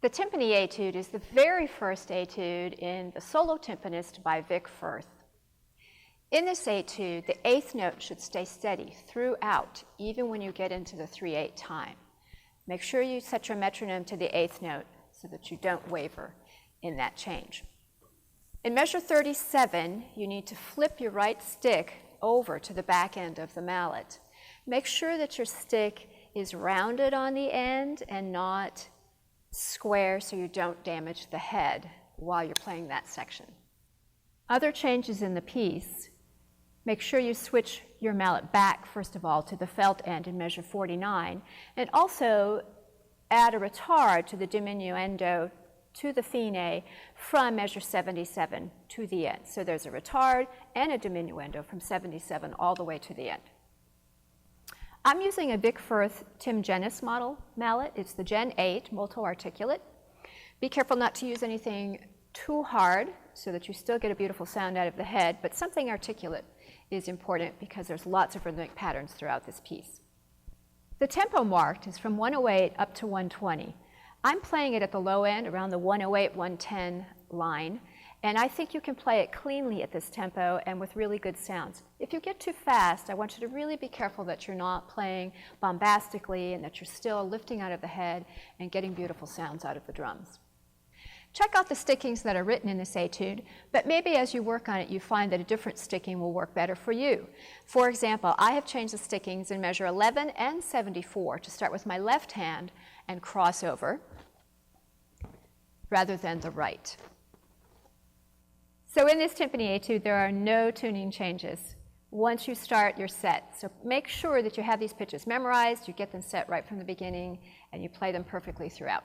The Timpani Etude is the very first etude in the Solo Timpanist by Vic Firth. In this etude, the 8th note should stay steady throughout, even when you get into the 3/8 time. Make sure you set your metronome to the 8th note so that you don't waver in that change. In measure 37, you need to flip your right stick over to the back end of the mallet. Make sure that your stick is rounded on the end and not square so you don't damage the head while you're playing that section. Other changes in the piece: make sure you switch your mallet back, first of all, to the felt end in measure 49, and also add a retard to the diminuendo to the fine from measure 77 to the end. So there's a retard and a diminuendo from 77 all the way to the end. I'm using a Vic Firth Tim Gennis model mallet. It's the Gen 8 Molto Articulate. Be careful not to use anything too hard so that you still get a beautiful sound out of the head, but something articulate is important because there's lots of rhythmic patterns throughout this piece. The tempo marked is from 108 up to 120. I'm playing it at the low end, around the 108, 110 line, and I think you can play it cleanly at this tempo and with really good sounds. If you get too fast, I want you to really be careful that you're not playing bombastically and that you're still lifting out of the head and getting beautiful sounds out of the drums. Check out the stickings that are written in this etude, but maybe as you work on it, you find that a different sticking will work better for you. For example, I have changed the stickings in measure 11 and 74 to start with my left hand and cross over rather than the right. So in this timpani etude, there are no tuning changes once you start your set. So make sure that you have these pitches memorized, you get them set right from the beginning, and you play them perfectly throughout.